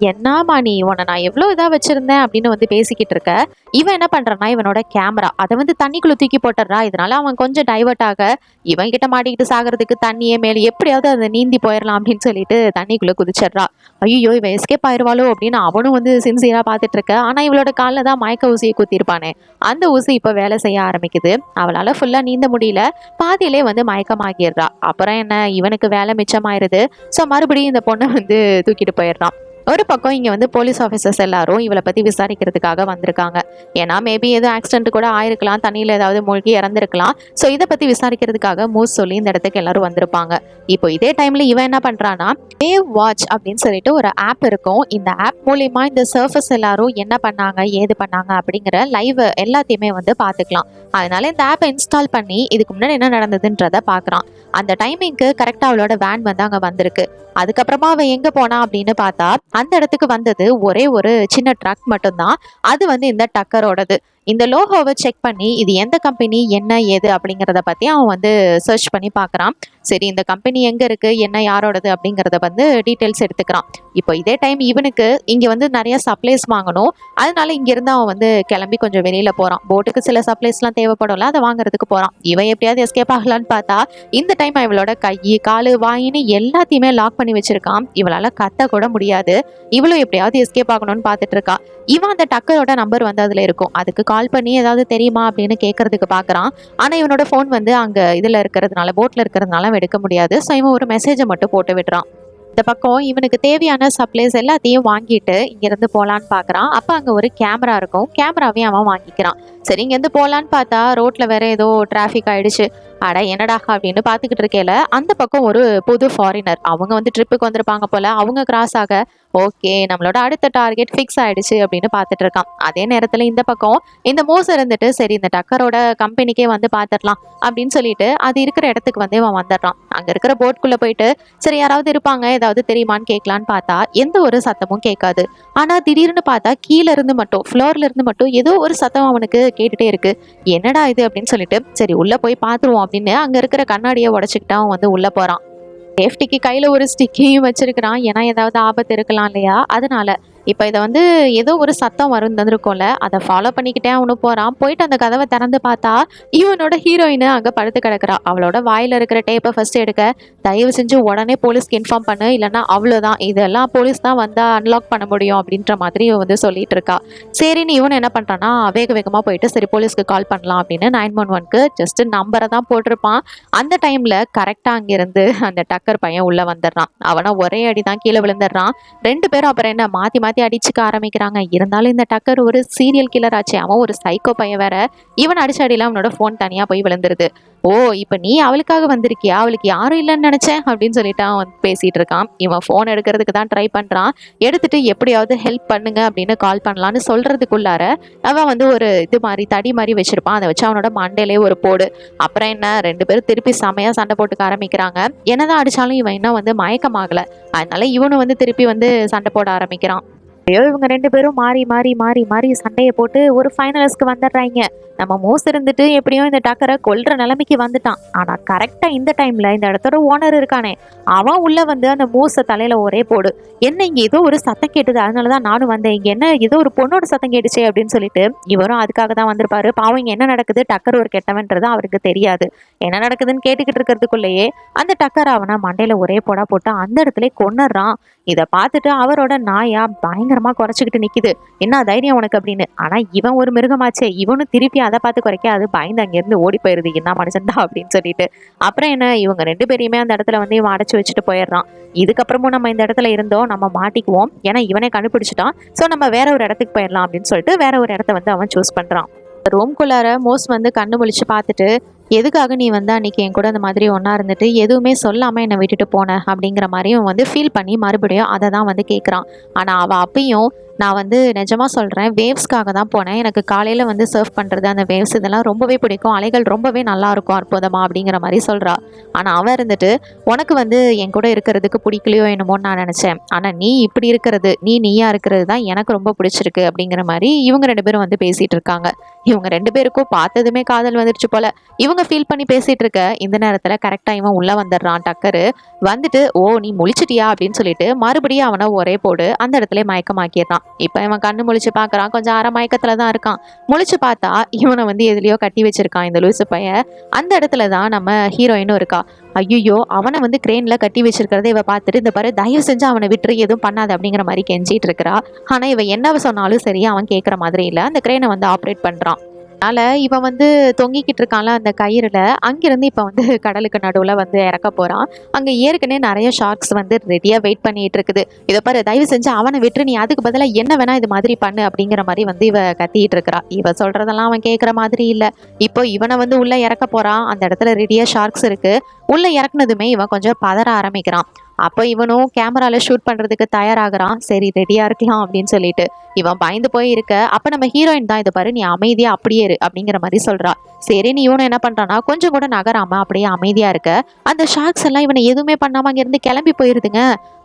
என்னமா நீ, உன்னை நான் எவ்வளோ இதாக வச்சிருந்தேன் அப்படின்னு வந்து பேசிக்கிட்டு இருக்க. இவன் என்ன பண்றான்னா இவனோட கேமரா அதை வந்து தண்ணிக்குள்ள தூக்கி போட்டுறா. இதனால அவன் கொஞ்சம் டைவர்ட் ஆக இவன் கிட்ட மாட்டிக்கிட்டு சாகிறதுக்கு தண்ணியே மேலே எப்படியாவது அதை நீந்தி போயிடலாம் அப்படின்னு சொல்லிட்டு தண்ணிக்குள்ள குதிச்சிடுறா. ஐயோ இவன் எஸ்கேப் ஆயிடுவாளோ அப்படின்னு அவனும் வந்து சின்சியரா பார்த்துட்டு இருக்க. ஆனா இவளோட காலில் தான் மயக்க ஊசியை குத்திருப்பானே, அந்த ஊசி இப்போ வேலை செய்ய ஆரம்பிக்குது. அவளால ஃபுல்லா நீந்த முடியல, பாதியிலே வந்து மயக்கமாகிடுறா. அப்புறம் என்ன, இவனுக்கு வேலை மிச்சமாயிருது. ஸோ மறுபடியும் இந்த பொண்ணை வந்து தூக்கிட்டு போயிடுறான். ஒரு பக்கம் இங்கே வந்து போலீஸ் ஆஃபீஸர்ஸ் எல்லாரும் இவளை பற்றி விசாரிக்கிறதுக்காக வந்திருக்காங்க. ஏன்னா மேபி எதுவும் ஆக்சிடென்ட் கூட ஆயிருக்கலாம், தண்ணியில் ஏதாவது மூழ்கி இறந்துருக்கலாம். ஸோ இதை பற்றி விசாரிக்கிறதுக்காக மூஸ் சொல்லி இந்த இடத்துக்கு எல்லாரும் வந்திருப்பாங்க. இப்போ இதே டைமில் இவன் என்ன பண்ணுறான்னா, வேவ் வாட்ச் அப்படின்னு சொல்லிட்டு ஒரு ஆப் இருக்கும். இந்த ஆப் மூலிமா இந்த சர்ஃபர்ஸ் எல்லாரும் என்ன பண்ணாங்க ஏது பண்ணாங்க அப்படிங்கிற லைவ் எல்லாத்தையுமே வந்து பார்த்துக்கலாம். அதனால இந்த ஆப்பை இன்ஸ்டால் பண்ணி இதுக்கு முன்னாடி என்ன நடந்ததுன்றத பார்க்குறான். அந்த டைமிங்க்கு கரெக்டாக அவளோட வேன் வந்து அங்கே வந்திருக்கு. அதுக்கப்புறமா அவன் எங்கே போனா அப்படின்னு பார்த்தா அந்த இடத்துக்கு வந்தது ஒரே ஒரு சின்ன ட்ரக் மட்டும்தான். அது வந்து இந்த டக்கரோடது. இந்த லோகோவை செக் பண்ணி இது எந்த கம்பெனி என்ன ஏது அப்படிங்கிறத பற்றி அவன் வந்து சர்ச் பண்ணி பார்க்குறான். சரி இந்த கம்பெனி எங்கே இருக்குது என்ன யாரோடது அப்படிங்கிறத வந்து டீட்டெயில்ஸ் எடுத்துக்கிறான். இப்போ இதே டைம் இவனுக்கு இங்கே வந்து நிறைய சப்ளைஸ் வாங்கணும். அதனால இங்கேருந்து அவன் வந்து கிளம்பி கொஞ்சம் வெளியில் போகிறான். போட்டுக்கு சில சப்ளைஸ்லாம் தேவைப்படும்ல, அதை வாங்குறதுக்கு போகிறான். இவன் எப்படியாவது எஸ்கேப் ஆகலான்னு பார்த்தா இந்த டைம் இவளோட கை காலு வாயின்னு எல்லாத்தையுமே லாக் பண்ணி வச்சிருக்கான். இவளால் கத்த கூட முடியாது. இவளும் எப்படியாவது எஸ்கேப் ஆகணும்னு பார்த்துட்டு இருக்கா. இவன் அந்த டக்கரோட நம்பர் வந்து அதில் இருக்கும். அதுக்கு கால் பண்ணி ஏதாவது தெரியுமா அப்படின்னு கேட்கறதுக்கு பார்க்குறான். ஆனால் இவனோட ஃபோன் வந்து அங்கே இதில் இருக்கிறதுனால போட்டில் இருக்கிறதுனால எடுக்க முடியாது. ஸோ இவன் ஒரு மெசேஜை மட்டும் போட்டு விடுறான். இந்த பக்கம் இவனுக்கு தேவையான சப்ளைஸ் எல்லாத்தையும் வாங்கிட்டு இங்கேருந்து போகலான்னு பார்க்குறான். அப்போ அங்கே ஒரு கேமரா இருக்கும். கேமராவையும் அவன் வாங்கிக்கிறான். சரி இங்கேருந்து போகலான்னு பார்த்தா ரோட்டில் வேற ஏதோ டிராஃபிக் ஆகிடுச்சு. அட என்னடா அப்படின்னு பார்த்துக்கிட்டு இருக்கேல அந்த பக்கம் ஒரு புது ஃபாரினர் அவங்க வந்து ட்ரிப்புக்கு வந்திருப்பாங்க போல். அவங்க கிராஸ் ஆக ஓகே நம்மளோட அடுத்த டார்கெட் ஃபிக்ஸ் ஆகிடுச்சு அப்படின்னு பார்த்துட்டு இருக்கான். அதே நேரத்தில் இந்த பக்கம் இந்த மோசம் இருந்துட்டு சரி இந்த டக்கரோட கம்பெனிக்கே வந்து பார்த்துடலாம் அப்படின்னு சொல்லிட்டு அது இருக்கிற இடத்துக்கு வந்து அவன் வந்துடுறான். அங்கே இருக்கிற போட்குள்ளே போயிட்டு சரி யாராவது இருப்பாங்க ஏதாவது தெரியுமான்னு கேட்கலான்னு பார்த்தா எந்த ஒரு சத்தமும் கேட்காது. ஆனால் திடீர்னு பார்த்தா கீழே இருந்து மட்டும் ஃப்ளோர்ல இருந்து மட்டும் ஏதோ ஒரு சத்தம் அவனுக்கு கேட்டுட்டே இருக்கு. என்னடா இது அப்படின்னு சொல்லிட்டு சரி உள்ள போய் பார்த்துருவோம் அப்படின்னு அங்க இருக்கிற கண்ணாடியை உடைச்சுக்கிட்டு அவன் வந்து உள்ள போறான். சேஃப்டிக்கு கையில ஒரு ஸ்டிக்கையும் வச்சிருக்கிறான். ஏன்னா ஏதாவது ஆபத்து இருக்கலாம் இல்லையா, அதனால இப்போ இதை வந்து ஏதோ ஒரு சத்தம் வந்துருக்கும்ல, அதை ஃபாலோ பண்ணிக்கிட்டே அவனு போகிறான். போயிட்டு அந்த கதவை திறந்து பார்த்தா இவனோட ஹீரோயின் அங்கே படுத்து கிடக்குறா. அவளோட வாயில் இருக்கிற டேப்பை ஃபர்ஸ்ட் எடுக்க தயவு செஞ்சு உடனே போலீஸ்க்கு இன்ஃபார்ம் பண்ணு, இல்லைன்னா அவ்வளோதான் இதெல்லாம் போலீஸ் தான் வந்தால் அன்லாக் பண்ண முடியும் அப்படின்ற மாதிரி இவன் வந்து சொல்லிட்டு இருக்கா. சரின்னு இவன் என்ன பண்ணுறான்னா வேக வேகமாக போயிட்டு சரி போலீஸ்க்கு கால் பண்ணலாம் அப்படின்னு 911க்கு ஜஸ்ட் நம்பரை தான் போட்டிருப்பான். அந்த டைமில் கரெக்டாக அங்கேருந்து அந்த டக்கர் பையன் உள்ளே வந்துடுறான். அவனை ஒரே அடி தான் கீழே விழுந்துடுறான். ரெண்டு பேரும் அப்புறம் என்ன மாற்றி மாற்றி அடிச்சுக்க ஆரம்பிக்கிறாங்க. இருந்தாலும் இந்த டக்கர் ஒரு சீரியல் கில்லர் ஆச்சு. அவன் ஒரு சைக்கோ பையன் வேற. இவன் அடிச்ச அடியில் அவனோட ஃபோன் தனியாக போய் விழுந்துருது. ஓ இப்போ நீ அவளுக்காக வந்திருக்கியா, அவளுக்கு யாரும் இல்லைன்னு நினச்சேன் அப்படின்னு சொல்லிட்டு அவன் பேசிகிட்டு இருக்கான். இவன் ஃபோன் எடுக்கிறதுக்கு தான் ட்ரை பண்ணுறான். எடுத்துட்டு எப்படியாவது ஹெல்ப் பண்ணுங்க அப்படின்னு கால் பண்ணலான்னு சொல்கிறதுக்குள்ளார அவன் வந்து ஒரு இது மாதிரி தடி மாதிரி வச்சுருப்பான். அதை வச்சு அவனோட மண்டையிலே ஒரு போடு. அப்புறம் என்ன ரெண்டு பேரும் திருப்பி செமையாக சண்டை போட்டுக்க ஆரம்பிக்கிறாங்க. என்னதான் அடித்தாலும் இவன் இன்னும் வந்து மயக்கமாகலை. அதனால இவனும் வந்து திருப்பி வந்து சண்டை போட ஆரம்பிக்கிறான். ஐயோ இவங்க ரெண்டு பேரும் மாறி மாறி மாறி மாறி சண்டையை போட்டு ஒரு ஃபைனலிஸ்க்கு வந்துடுறாங்க. நம்ம மோஸ் இருந்துட்டு எப்படியும் இந்த டக்கரை கொல்ற நிலைமைக்கு வந்துட்டான். ஆனா கரெக்டா இந்த டைம்ல இந்த இடத்தோட ஓனர் இருக்கானே அவன் உள்ள வந்து அந்த மோஸை தலையில ஒரே போடு. என்ன இங்க ஏதோ ஒரு சத்தம் கேட்டுது, அதனாலதான் நானும் வந்தேன். இங்க என்ன ஏதோ ஒரு பொண்ணோட சத்தம் கேட்டுச்சே அப்படின்னு சொல்லிட்டு இவரும் அதுக்காக தான் வந்திருப்பாரு. பாவம் இங்க என்ன நடக்குது, டக்கர் ஒரு கெட்டவன்றது அவருக்கு தெரியாது. என்ன நடக்குதுன்னு கேட்டுக்கிட்டு இருக்கிறதுக்குள்ளேயே அந்த டக்கர் அவனை மண்டையில ஒரே போடா போட்டு அந்த இடத்துல கொன்னுறான். இதை பார்த்துட்டு அவரோட நாயா பயங்கரமா குறைச்சிக்கிட்டு நிக்குது. என்ன தைரியம் உனக்கு அப்படின்னு. ஆனா இவன் ஒரு மிருகமாச்சே, இவனும் திருப்பி அதை பார்த்து குறைக்க அது பயந்து அங்கிருந்து ஓடி போயிருது. என்ன மனுஷன்டா அப்படின்னு சொல்லிட்டு அப்புறம் என்ன இவங்க ரெண்டு பேரையுமே அந்த இடத்துல வந்து இவன் அடைச்சு வச்சுட்டு போயிடுறான். இதுக்கப்புறமும் நம்ம இந்த இடத்துல இருந்தோம் நம்ம மாட்டிக்குவோம், ஏன்னா இவனே கண்டுபிடிச்சிட்டான். ஸோ நம்ம வேற ஒரு இடத்துக்கு போயிடலாம் அப்படின்னு சொல்லிட்டு வேற ஒரு இடத்த வந்து அவன் சூஸ் பண்றான். ரூம்குள்ளார மோஸ் வந்து கண்ணு முழிச்சு பார்த்துட்டு எதுக்காக நீ வந்து அன்றைக்கி என் கூட அந்த மாதிரி ஒன்றா இருந்துட்டு எதுவுமே சொல்லாமல் என்னை விட்டுட்டு போன அப்படிங்கிற மாதிரியும் வந்து ஃபீல் பண்ணி மறுபடியும் அதை தான் வந்து கேட்குறான். ஆனால் அவள் அப்பயும் நான் வந்து நிஜமாக சொல்கிறேன் வேவ்ஸ்க்காக தான் போனேன். எனக்கு காலையில் வந்து சர்வ் பண்ணுறது அந்த வேவ்ஸ் இதெல்லாம் ரொம்பவே பிடிக்கும், அலைகள் ரொம்பவே நல்லாயிருக்கும் அற்புதமாக அப்படிங்கிற மாதிரி சொல்கிறா. ஆனால் அவன் இருந்துட்டு உனக்கு வந்து என் கூட இருக்கிறதுக்கு பிடிக்கலையோ என்னமோன்னு நான் நினச்சேன், ஆனால் நீ இப்படி இருக்கிறது நீயா இருக்கிறது தான் எனக்கு ரொம்ப பிடிச்சிருக்கு அப்படிங்கிற மாதிரி இவங்க ரெண்டு பேரும் வந்து பேசிகிட்டு இருக்காங்க. இவங்க ரெண்டு பேருக்கும் பார்த்ததுமே காதல் வந்துடுச்சு போல. இவங்க ஃபீல் பண்ணி பேசிகிட்டு இருக்க இந்த நேரத்தில் கரெக்டாக இவன் உள்ளே வந்துடுறான். டக்கரு வந்துட்டு ஓ நீ முழிச்சிட்டியா அப்படின்னு சொல்லிட்டு மறுபடியும் அவனை ஒரே போடு அந்த இடத்துல மயக்கமாக்கிடுறான். இப்போ இவன் கண்ணு முழிச்சு பார்க்குறான். கொஞ்சம் அரை மயக்கத்தில் தான் இருக்கான். முழிச்சு பார்த்தா இவனை வந்து எதுலையோ கட்டி வச்சிருக்கான் இந்த லூசு பையன். அந்த இடத்துல தான் நம்ம ஹீரோயினும் இருக்கா. ஐயோ அவனை வந்து கிரெயினில் கட்டி வச்சிருக்கிறத இவ பார்த்துட்டு இந்த பாரு தயவு செஞ்சு அவனை விட்டுரு எதுவும் பண்ணாது அப்படிங்கிற மாதிரி கெஞ்சிட்டு இருக்கிறா. ஆனால் இவ என்ன சொன்னாலும் சரி அவன் கேட்குற மாதிரி இல்லை. அந்த கிரெயினை வந்து ஆப்ரேட் பண்ணுறான். அதனால இவன் வந்து தொங்கிக்கிட்டு இருக்கான்ல அந்த கயிறுல, அங்கிருந்து இப்ப வந்து கடலுக்கு நடுவுல வந்து இறக்க போறான். அங்க ஏற்கனவே நிறைய ஷார்க்ஸ் வந்து ரெடியா வெயிட் பண்ணிட்டு இருக்குது. இத பாரு, தயவு செஞ்சு அவனை விட்டு நீ அதுக்கு பதிலா என்ன வேணா இது மாதிரி பண்ணு அப்படிங்கிற மாதிரி வந்து இவ கத்திட்டு இருக்கிறா. இவ சொல்றதெல்லாம் அவன் கேட்கிற மாதிரி இல்ல. இப்போ இவனை வந்து உள்ள இறக்க போறான். அந்த இடத்துல ரெடியா ஷார்க்ஸ் இருக்கு. உள்ள இறக்குனதுமே இவன் கொஞ்சம் பதற ஆரம்பிக்கிறான். அப்போ இவனும் கேமரால ஷூட் பண்றதுக்கு தயாராகிறான். சரி, ரெடியா இருக்கலாம் அப்படின்னு சொல்லிட்டு இவன் பயந்து போய் இருக்க, அப்ப நம்ம ஹீரோயின் தான் இதை பாரு, நீ அமைதியா அப்படியே இரு அப்படிங்கிற மாதிரி சொல்றா. சரி, நீ இவனும் என்ன பண்றானா, கொஞ்சம் கூட நகராம அப்படியே அமைதியா இருக்க. அந்த ஷார்க்ஸ் எல்லாம் இவனை எதுவுமே பண்ணாம அங்க இருந்து கிளம்பி போயிருதுங்க.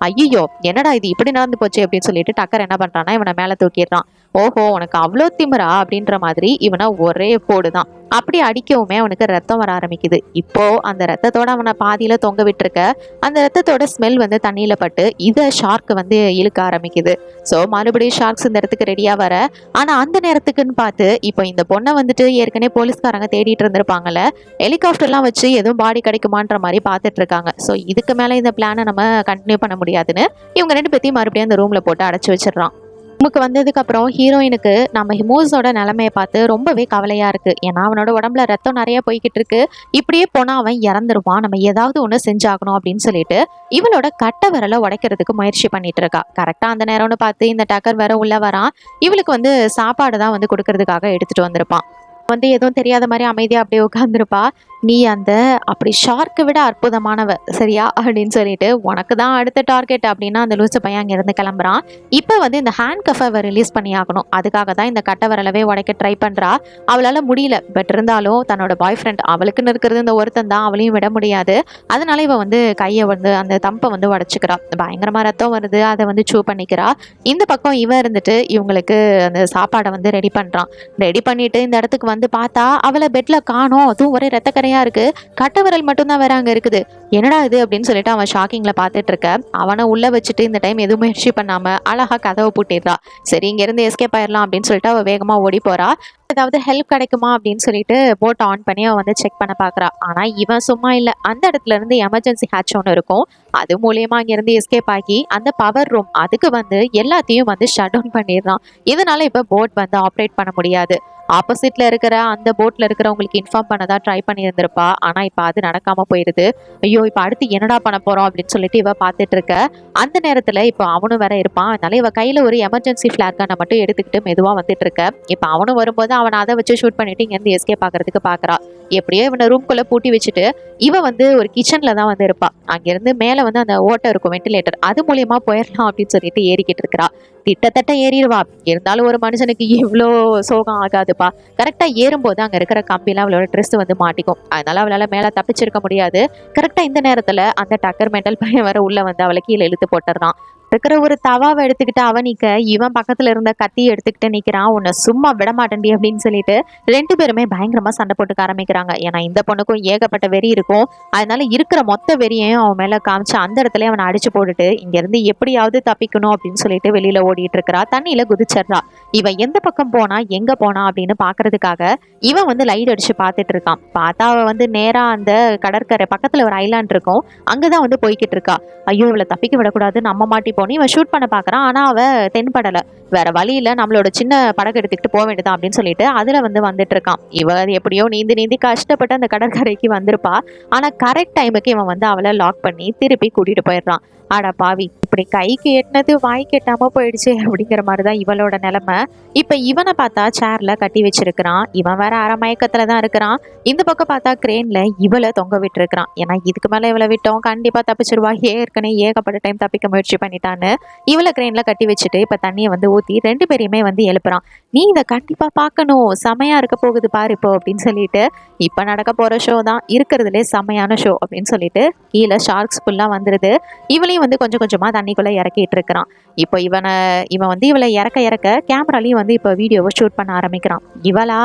ஐயோ, என்னடா இது இப்படி நடந்து போச்சு அப்படின்னு சொல்லிட்டு டக்கர் என்ன பண்றானா, இவனை மேல தூக்கிடுறான். ஓஹோ, உனக்கு அவ்வளோ திமிரா அப்படின்ற மாதிரி இவனை ஒரே போடுதான். அப்படி அடிக்கவுமே அவனுக்கு ரத்தம் வர ஆரம்பிக்குது. இப்போ அந்த ரத்தத்தோட அவனை பாதியில தொங்க விட்டுருக்க. அந்த ரத்தத்தோட ஸ்மெல் வந்து தண்ணியில பட்டு இதை ஷார்க் வந்து இழுக்க ஆரம்பிக்குது. ஸோ மறுபடியும் ஷார்க்ஸ் இந்த இடத்துக்கு ரெடியா வர. ஆனா அந்த நேரத்துக்குன்னு பார்த்து இப்போ இந்த பொண்ணை வந்துட்டு ஏற்கனவே போலீஸ்காரங்க தேடிட்டு இருந்திருப்பாங்கல்ல, ஹெலிகாப்டர்லாம் வச்சு எதுவும் பாடி கிடைக்குமான்ற மாதிரி பார்த்துட்டு இருக்காங்க. ஸோ இதுக்கு மேல இந்த பிளானை நம்ம கண்டினியூ பண்ண முடியாதுன்னு இவங்க 2 பேத்தையும் மறுபடியும் அந்த ரூம்ல போட்டு அடைச்சு வச்சிடறான். நமக்கு வந்ததுக்கு அப்புறம் ஹீரோயினுக்கு நம்ம ஹிமோஸோட நிலைமையை பார்த்து ரொம்பவே கவலையா இருக்கு. ஏன்னா அவனோட உடம்புல ரத்தம் நிறைய போய்கிட்டு இருக்கு. இப்படியே போனா அவன் இறந்துருவான், நம்ம ஏதாவது ஒண்ணு செஞ்சாகணும் அப்படின்னு சொல்லிட்டு இவளோட கட்ட விரலை உடைக்கிறதுக்கு முயற்சி பண்ணிட்டு இருக்கா. கரெக்டா அந்த நேரம்னு பார்த்து இந்த டக்கர் வேற உள்ள வரான். இவளுக்கு வந்து சாப்பாடு தான் வந்து கொடுக்கறதுக்காக எடுத்துட்டு வந்திருப்பான். வந்து எதுவும் தெரியாத மாதிரி அமைதியா அப்படியே உட்காந்துருப்பா. நீ அந்த அப்படி ஷார்க்கை விட அற்புதமானவ, சரியா அப்படின்னு சொல்லிட்டு உனக்கு தான் அடுத்த டார்கெட் அப்படின்னா அந்த லூசு பையன் அங்கிருந்து கிளம்புறான். இப்போ வந்து இந்த ஹேண்ட் கஃபை ரிலீஸ் பண்ணி ஆகணும். அதுக்காக தான் இந்த கட்டை விரலவே உடைக்க ட்ரை பண்றா. அவளால முடியல. பட் இருந்தாலும் தன்னோட பாய் ஃப்ரெண்ட், அவளுக்குன்னு இருக்கிறது இந்த ஒருத்தன் தான், அவளையும் விட முடியாது. அதனால இவ வந்து கையை வந்து அந்த தம்பை வந்து உடைச்சுக்கிறா. பயங்கரமா ரத்தம் வருது. அதை வந்து சூ பண்ணிக்கிறா. இந்த பக்கம் இவ இருந்துட்டு இவங்களுக்கு அந்த சாப்பாடை வந்து ரெடி பண்றான். ரெடி பண்ணிட்டு இந்த இடத்துக்கு வந்து பார்த்தா அவளை பெட்ல காணோம். அதுவும் ஒரே ரத்தக்கரையா இருக்கு. கட்ட விரல் மட்டும்தான் வேற அங்க இருக்குது. என்னடா இது அப்படின்னு சொல்லிட்டு அவன் ஷாக்கிங்ல பாத்துட்டு இருக்க. அவனை உள்ள வச்சுட்டு இந்த டைம் எதுவும் முயற்சி பண்ணாம அழகா கதவை பூட்டிடுறா. சரி, இங்க இருந்து எஸ்கேப் ஆயிடலாம் அப்படின்னு சொல்லிட்டு அவ வேகமா ஓடி போறா. ஏதாவது ஹெல்ப் கிடைக்குமா அப்படின்னு சொல்லிட்டு போட் ஆன் பண்ணி அவன் வந்து செக் பண்ண பாக்குறா. ஆனா இவன் சும்மா இல்ல. அந்த இடத்துல இருந்து எமர்ஜென்சி ஹேட்ச் ஒன்று இருக்கும். அது மூலியமா அங்க இருந்து எஸ்கேப் ஆகி அந்த பவர் ரூம் அதுக்கு வந்து எல்லாத்தையும் வந்து ஷட் டவுன் பண்ணிடுறான். இதனால இப்ப போட் வந்து ஆப்ரேட் பண்ண முடியாது. ஆப்போசிட்ல இருக்கிற அந்த போட்ல இருக்கிறவங்களுக்கு இன்ஃபார்ம் பண்ணதான் ட்ரை பண்ணி இருந்திருப்பா. ஆனா இப்ப அது நடக்காம போயிருது. ஐயோ, இப்ப அடுத்து என்னடா பண்ண போறோம் அப்படின்னு சொல்லிட்டு இவ பாத்துட்டு இருக்க. அந்த நேரத்துல இப்ப அவனும் வேற இருப்பான். அதனால இவ கையில ஒரு எமர்ஜென்சி ஃபிளாக் கன்னை மட்டும் எடுத்துக்கிட்டு மெதுவா வந்துட்டு இருக்க. இப்ப அவனும் வரும்போது அவனை அதை வச்சு ஷூட் பண்ணிட்டு இங்க இருந்து எஸ்கேப் ஆகிறதுக்கு பாக்குறா. எப்படியோ இவனை ரூம்குள்ள பூட்டி வச்சுட்டு இவ வந்து ஒரு கிச்சன்ல தான் வந்து இருப்பா. அங்கிருந்து மேல வந்து அந்த ஓட்டை இருக்கும், வென்டிலேட்டர், அது மூலியமா போயிடலாம் அப்படின்னு சொல்லிட்டு ஏறிக்கிட்டு இருக்கிறா. கிட்டத்தட்ட ஏறிடுவா. இருந்தாலும் ஒரு மனுஷனுக்கு இவ்வளோ சோகம் ஆகாதுப்பா. கரெக்டா ஏறும்போது அங்க இருக்கிற கம்பியில அவளோட ட்ரெஸ் வந்து மாட்டிக்கும். அதனால அவளால மேல தப்பிச்சிருக்க முடியாது. கரெக்டா இந்த நேரத்துல அந்த டக்கர் மெண்டல் பையன் வர உள்ள வந்து அவளை கீழே இழுத்து போட்டுறான். இருக்கிற ஒரு தவாவை எடுத்துக்கிட்டு அவ நிக்க, இவன் பக்கத்துல இருந்த கத்தியை எடுத்துக்கிட்டு நிக்கிறான். உன்னை சும்மா விட மாட்டேன்டி அப்படின்னு சொல்லிட்டு 2 பேருமே பயங்கரமா சண்டை போட்டுக்க ஆரம்பிக்கிறாங்க. ஏன்னா இந்த பொண்ணுக்கும் ஏகப்பட்ட வெறி இருக்கும். அதனால இருக்கிற மொத்த வெறியையும் அவன் மேல காமிச்சு அந்த இடத்துல அவனை அடிச்சு போட்டுட்டு இங்க இருந்து எப்படியாவது தப்பிக்கணும் அப்படின்னு சொல்லிட்டு வெளியில ஓடிட்டு இருக்கிறா. தண்ணியில குதிச்சிடுறா. இவன் எந்த பக்கம் போனா எங்க போனா அப்படின்னு பாக்குறதுக்காக இவன் வந்து லைட் அடிச்சு பாத்துட்டு இருக்கான். பார்த்தா அவ வந்து நேரா அந்த கடற்கரை பக்கத்துல ஒரு ஐலாண்ட் இருக்கும், அங்கதான் வந்து போய்கிட்டு இருக்கா. ஐயோ, இவளை தப்பிக்க விடக்கூடாது, நம்ம மாட்டி போனி இவன் ஷூட் பண்ண பாக்குறான். ஆனா அவ தென்படல. வேற வழியில நம்மளோட சின்ன படகு எடுத்துக்கிட்டு போக வேண்டியதான் அப்படின்னு சொல்லிட்டு அதுல வந்து வந்துட்டு இருக்கான். இவ எப்படியோ நீந்தி நீந்தி கஷ்டப்பட்டு அந்த கடற்கரைக்கு வந்திருப்பா. ஆனா கரெக்ட் டைமுக்கு இவன் வந்து அவளை லாக் பண்ணி திருப்பி கூட்டிட்டு போயிடுறான். ஆடா பாவி, இப்படி கைக்கு எட்டினது வாய்க்கு எட்டாம போயிடுச்சு அப்படிங்கிற மாதிரிதான் இவளோட நிலைமை. இப்ப இவனை பார்த்தா சேர்ல கட்டி வச்சிருக்கிறான். இவன் வேற அரை மயக்கத்துலதான் இருக்கிறான். இந்த பக்கம் பார்த்தா கிரேன்ல இவளை தொங்க விட்டு இருக்கிறான். ஏன்னா இதுக்கு மேல இவளை விட்டோம் கண்டிப்பா தப்பிச்சிருவா, ஏற்கனவே ஏகப்பட்ட டைம் தப்பிக்க முயற்சி பண்ணிட்டான்னு இவளை கிரேன்ல கட்டி வச்சுட்டு இப்ப தண்ணியை வந்து ஊத்தி 2 பேரையுமே வந்து எழுப்புறான். நீ இதை கண்டிப்பா பார்க்கணும், செமையா இருக்க போகுது பாரு இப்போ அப்படின்னு சொல்லிட்டு இப்ப நடக்க போற ஷோ தான் இருக்கிறதுலே செமையான ஷோ அப்படின்னு சொல்லிட்டு கீழே ஷார்க்ஸ் ஃபுல்லா வந்துருது. இவளையும் வந்து கொஞ்சம் கொஞ்சமா தண்ணிக்குள்ள இறக்கிட்டு இருக்கிறான். இப்போ இவன் வந்து இவளை இறக்க இறக்க கேமராலையும் வந்து இப்போ வீடியோவை ஷூட் பண்ண ஆரம்பிக்கிறான். இவளா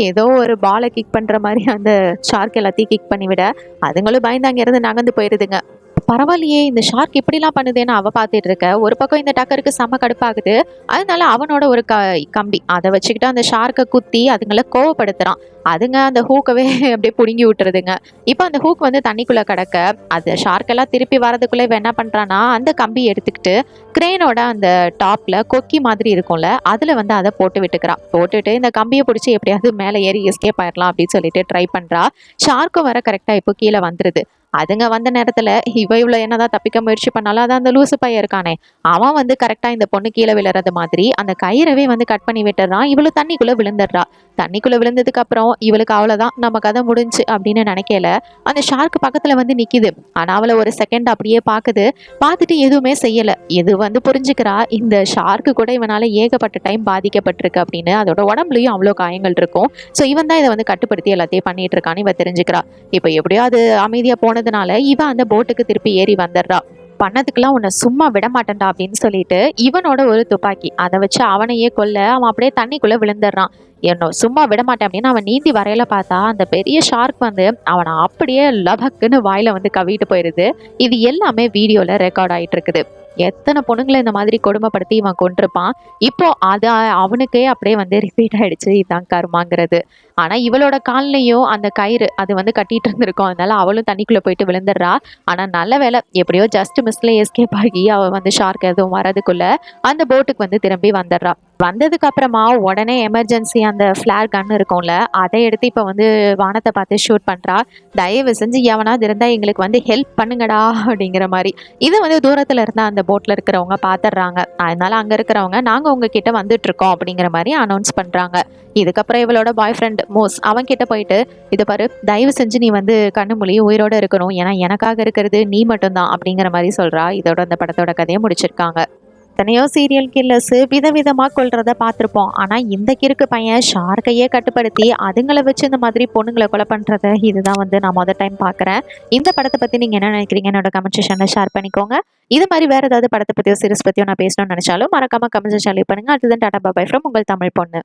ஏதோ ஒரு பாலை கிக் பண்ற மாதிரி அந்த ஷார்க் எல்லாத்தையும் கிக் பண்ணிவிட அதுங்களும் பயந்து அங்கிருந்து நகர்ந்து போயிருதுங்க. பரவாயில்லையே இந்த ஷார்க் இப்படிலாம் பண்ணுதேன்னு அவ பார்த்துட்டு இருக்க. ஒரு பக்கம் இந்த டக்கருக்கு செம்ம கடுப்பாகுது. அதனால அவனோட ஒரு கம்பி அதை வச்சுக்கிட்டு அந்த ஷார்க்கை குத்தி அதுங்கள கோவப்படுத்துறான். அதுங்க அந்த ஹூக்கவே அப்படியே புடுங்கி விட்டுருதுங்க. இப்போ அந்த ஹூக் வந்து தண்ணிக்குள்ள கிடக்க அது ஷார்க் எல்லாம் திருப்பி வரதுக்குள்ள இவன் என்ன பண்றான்னா அந்த கம்பி எடுத்துக்கிட்டு கிரேனோட அந்த டாப்ல கொக்கி மாதிரி இருக்கும்ல அதுல வந்து அதை போட்டு விட்டுக்கிறான். போட்டுட்டு இந்த கம்பியை பிடிச்சி எப்படியாவது மேலே ஏறி எஸ்கேப் ஆயிடலாம் அப்படின்னு சொல்லிட்டு ட்ரை பண்றா. ஷார்க்கும் வர கரெக்டா இப்போ கீழே வந்துருது. அதுங்க வந்த நேரத்துல இவ்வளோ என்னதான் தப்பிக்க முயற்சி பண்ணாலும் அது அந்த லூசு பையன் இருக்கானே அவன் வந்து கரெக்டா இந்த பொண்ணு கீழே விழுறது மாதிரி அந்த கயிறவே வந்து கட் பண்ணி விட்டுறான். இவளு தண்ணிக்குள்ள விழுந்துடுறா. தண்ணிக்குள்ள விழுந்ததுக்கு அப்புறம் இவளுக்கு அவ்வளவுதான் நம்ம கதை முடிஞ்சு அப்படின்னு நினைக்கல. அந்த ஷார்க் பக்கத்துல வந்து நிக்குது. ஆனா அவளை ஒரு செகண்ட் அப்படியே பாக்குது. பார்த்துட்டு எதுவுமே செய்யல. இது வந்து புரிஞ்சுக்கிறா இந்த ஷார்க்கு கூட இவனால ஏகப்பட்ட டைம் பாதிக்கப்பட்டிருக்கு அப்படின்னு. அதோட உடம்புலயும் அவ்வளோ காயங்கள் இருக்கும். ஸோ இவன் தான் இதை வந்து கட்டுப்படுத்தி எல்லாத்தையும் பண்ணிட்டு இருக்கான்னு இவ தெரிஞ்சுக்கிறா. இப்போ எப்படியோ அது அமைதியா போனதுனால இவ அந்த போட்டுக்கு திருப்பி ஏறி வந்துடுறா. பண்ணதுக்கெல்லாம் உன்னை சும்மா விட மாட்டேன்டா அப்படின்னு சொல்லிட்டு இவனோட ஒரு துப்பாக்கி அதை வச்சு அவனையே கொல்ல அவன் அப்படியே தண்ணிக்குள்ள விழுந்துடுறான். என்ன சும்மா விட மாட்டேன் அப்படின்னு அவன் நீந்தி வரையில பார்த்தா அந்த பெரிய ஷார்க் வந்து அவனை அப்படியே லபக்குன்னு வாயில வந்து கவிட்டு போயிருது. இது எல்லாமே வீடியோல ரெக்கார்ட் ஆயிட்டு இருக்குது. எத்தனை பொண்ணுங்களை இந்த மாதிரி கொடுமைப்படுத்தி இவன் கொண்டிருப்பான். இப்போ அது அவனுக்கே அப்படியே வந்து ரிப்பீட் ஆயிடுச்சு. இதுதான் கர்மாங்கிறது. ஆனா இவளோட கால்லையும் அந்த கயிறு அது வந்து கட்டிட்டு இருந்திருக்கும். அதனால அவளும் தண்ணிக்குள்ள போயிட்டு விழுந்துடுறா. ஆனா நல்ல வேலை எப்படியோ ஜஸ்ட் மிஸ்ல எஸ்கேப் ஆகி அவ வந்து ஷார்க் எதுவும் வரதுக்குள்ள அந்த போட்டுக்கு வந்து திரும்பி வந்துடுறா. வந்ததுக்கு அப்புறமா உடனே எமர்ஜென்சி அந்த ஃபிளேர் கன் இருக்கும்ல அதை எடுத்து இப்போ வந்து வானத்தை பார்த்து ஷூட் பண்றா. தயவு செஞ்சு எவனாவது இருந்தா எங்களுக்கு வந்து ஹெல்ப் பண்ணுங்கடா அப்படிங்கிற மாதிரி. இதை வந்து தூரத்துல இருந்தா அந்த போட்ல இருக்கிறவங்க பாத்துடுறாங்க. அதனால அங்க இருக்கிறவங்க நாங்க உங்ககிட்ட வந்துட்டு இருக்கோம் அப்படிங்கிற மாதிரி அனௌன்ஸ் பண்றாங்க. இதுக்கப்புறம் இவளோட பாய் ஃப்ரெண்ட் மோஸ் அவன் கிட்ட போயிட்டு இதை பாரு தயவு செஞ்சு நீ வந்து கண்ணு மொழி உயிரோட இருக்கணும் ஏன்னா எனக்காக இருக்கிறது நீ மட்டும்தான் அப்படிங்கிற மாதிரி சொல்றா. இதோட அந்த படத்தோட கதையை முடிச்சிருக்காங்க. எத்தனையோ சீரியல் கில்லர்ஸ் விதவிதமாக கொள்றத பார்த்துருப்போம். ஆனால் இந்த கிறுக்கு பையன் ஷார்க்கையே கட்டுப்படுத்தி அதுங்களை வச்சு இந்த மாதிரி பொண்ணுங்களை கொலை பண்ணுறத இதுதான் வந்து நான் மொதல் டைம் பார்க்குறேன். இந்த படத்தை பற்றி நீங்கள் என்ன நினைக்கிறீங்க என்னோட கமெண்ட் செக்ஷனில் ஷேர் பண்ணிக்கோங்க. இது மாதிரி வேறு ஏதாவது படத்தை பற்றியோ சீரிஸ் பற்றியோ நான் பேசணும்னு நினச்சாலும் மறக்காம கமெண்ட் செக்ஷன் லீவ் பண்ணுங்கள். அதுதான் டாடா பாய் ஃப்ரம் உங்கள் தமிழ் பொண்ணு.